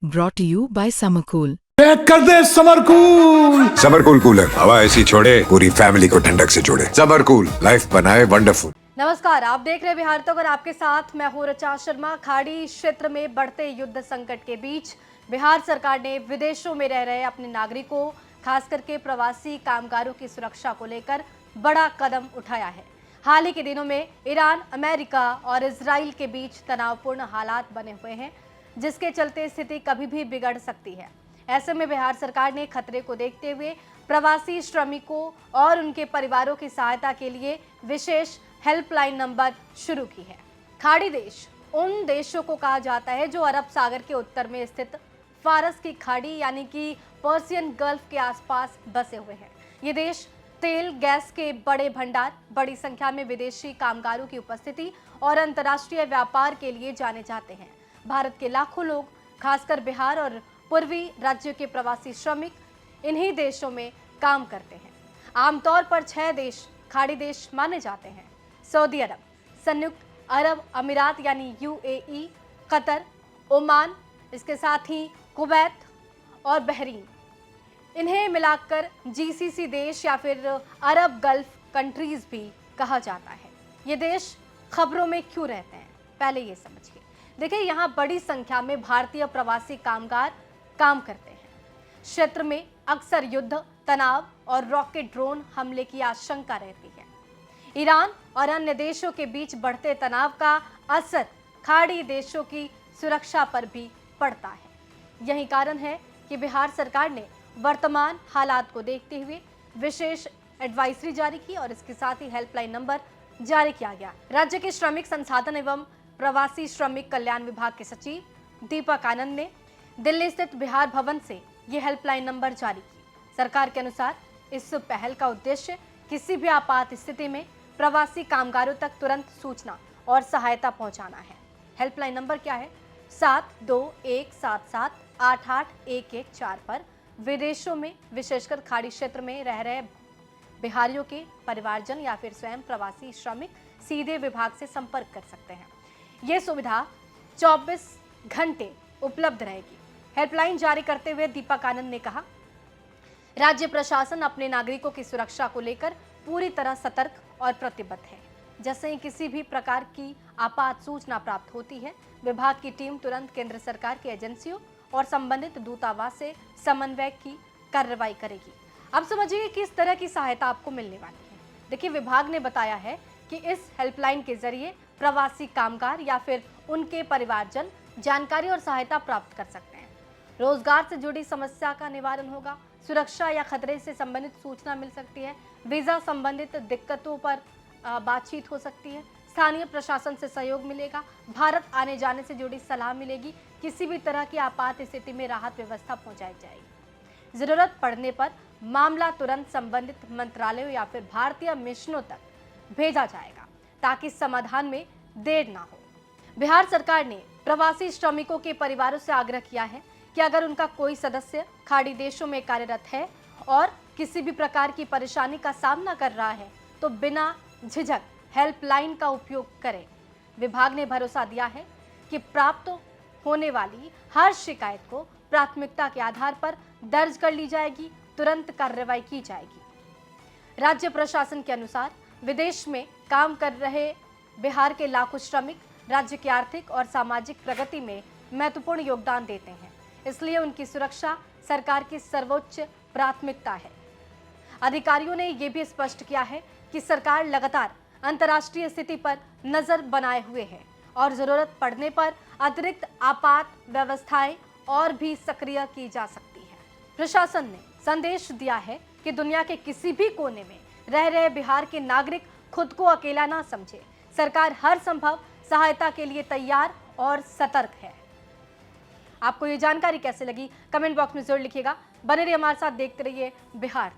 brought to you by Summercool. Pack कर दे summer cool. Summer cool cooler हवा ऐसी छोड़े पूरी फैमिली को ठंडक से जोड़े। समरकूल लाइफ बनाए वंडरफुल। नमस्कार, आप देख रहे हैं बिहार तक और आपके साथ मैं हूं ऋचा शर्मा। खाड़ी क्षेत्र में बढ़ते युद्ध संकट के बीच बिहार सरकार ने विदेशों में रह रहे अपने नागरिकों, खास करके प्रवासी कामगारों की सुरक्षा को लेकर बड़ा कदम उठाया है। हाल ही के दिनों में ईरान, अमेरिका और इजराइल के बीच तनावपूर्ण हालात बने हुए हैं, जिसके चलते स्थिति कभी भी बिगड़ सकती है। ऐसे में बिहार सरकार ने खतरे को देखते हुए प्रवासी श्रमिकों और उनके परिवारों की सहायता के लिए विशेष हेल्पलाइन नंबर शुरू की है। खाड़ी देश उन देशों को कहा जाता है जो अरब सागर के उत्तर में स्थित फारस की खाड़ी यानी कि पर्सियन गल्फ के आसपास बसे हुए हैं। ये देश तेल, गैस के बड़े भंडार, बड़ी संख्या में विदेशी कामगारों की उपस्थिति और अंतर्राष्ट्रीय व्यापार के लिए जाने जाते हैं। भारत के लाखों लोग, खासकर बिहार और पूर्वी राज्यों के प्रवासी श्रमिक इन्हीं देशों में काम करते हैं। आमतौर पर 6 देश खाड़ी देश माने जाते हैं: सऊदी अरब, संयुक्त अरब अमीरात यानी UAE, कतर, ओमान, इसके साथ ही कुवैत और बहरीन। इन्हें मिलाकर GCC देश या फिर अरब गल्फ कंट्रीज भी कहा जाता है। ये देश खबरों में क्यों रहते हैं, पहले ये समझिए। देखिए, यहाँ बड़ी संख्या में भारतीय प्रवासी कामगार काम करते हैं। क्षेत्र में अक्सर युद्ध, तनाव और रॉकेट ड्रोन हमले की आशंका रहती है। ईरान और अन्य देशों के बीच बढ़ते तनाव का असर खाड़ी देशों की सुरक्षा पर भी पड़ता है। यही कारण है कि बिहार सरकार ने वर्तमान हालात को देखते हुए विशेष एडवाइजरी जारी की और इसके साथ ही हेल्पलाइन नंबर जारी किया गया। राज्य के श्रमिक संसाधन एवं प्रवासी श्रमिक कल्याण विभाग के सचिव दीपक आनंद ने दिल्ली स्थित बिहार भवन से ये हेल्पलाइन नंबर जारी की। सरकार के अनुसार इस पहल का उद्देश्य किसी भी आपात स्थिति में प्रवासी कामगारों तक तुरंत सूचना और सहायता पहुंचाना है। हेल्पलाइन नंबर क्या है? 7217788114 पर विदेशों में, विशेषकर खाड़ी क्षेत्र में रह रहे बिहारियों के परिवारजन या फिर स्वयं प्रवासी श्रमिक सीधे विभाग से संपर्क कर सकते हैं। ये सुविधा 24 घंटे उपलब्ध रहेगी। हेल्पलाइन जारी करते हुए दीपक आनंद ने कहा, राज्य प्रशासन अपने नागरिकों की सुरक्षा को लेकर पूरी तरह सतर्क और प्रतिबद्ध है। जैसे ही किसी भी प्रकार की आपात सूचना प्राप्त होती है, विभाग की टीम तुरंत केंद्र सरकार की एजेंसियों और संबंधित दूतावास से समन्वय की कार्रवाई करेगी। अब समझिए किस तरह की सहायता आपको मिलने वाली है। देखिए, विभाग ने बताया है कि इस हेल्पलाइन के जरिए प्रवासी कामगार या फिर उनके परिवारजन जानकारी और सहायता प्राप्त कर सकते हैं। रोजगार से जुड़ी समस्या का निवारण होगा, सुरक्षा या खतरे से संबंधित सूचना मिल सकती है, वीजा संबंधित दिक्कतों पर बातचीत हो सकती है, स्थानीय प्रशासन से सहयोग मिलेगा, भारत आने जाने से जुड़ी सलाह मिलेगी, किसी भी तरह की आपात स्थिति में राहत व्यवस्था पहुंचाई जाएगी। जरूरत पड़ने पर मामला तुरंत संबंधित मंत्रालयों या फिर भारतीय मिशनों तक भेजा जाएगा ताकि समाधान में देर ना हो। बिहार सरकार ने प्रवासी श्रमिकों के परिवारों से आग्रह किया है कि अगर उनका कोई सदस्य खाड़ी देशों में कार्यरत है और किसी भी प्रकार की परेशानी का सामना कर रहा है तो बिना झिझक हेल्पलाइन का उपयोग करें। विभाग ने भरोसा दिया है कि प्राप्त होने वाली हर शिकायत को प्राथमिकता के आधार पर दर्ज कर ली जाएगी, तुरंत कार्रवाई की जाएगी। राज्य प्रशासन के अनुसार विदेश में काम कर रहे बिहार के लाखों श्रमिक राज्य की आर्थिक और सामाजिक प्रगति में महत्वपूर्ण योगदान देते हैं, इसलिए उनकी सुरक्षा सरकार की सर्वोच्च प्राथमिकता है। अधिकारियों ने यह भी स्पष्ट किया है कि सरकार लगातार अंतर्राष्ट्रीय स्थिति पर नजर बनाए हुए है और जरूरत पड़ने पर अतिरिक्त आपात व्यवस्थाएं और भी सक्रिय की जा सकती है। प्रशासन ने संदेश दिया है कि दुनिया के किसी भी कोने में रह रहे बिहार के नागरिक खुद को अकेला ना समझे। सरकार हर संभव सहायता के लिए तैयार और सतर्क है। आपको ये जानकारी कैसे लगी, कमेंट बॉक्स में जरूर लिखिएगा। बने रहिए हमारे साथ, देखते रहिए बिहार।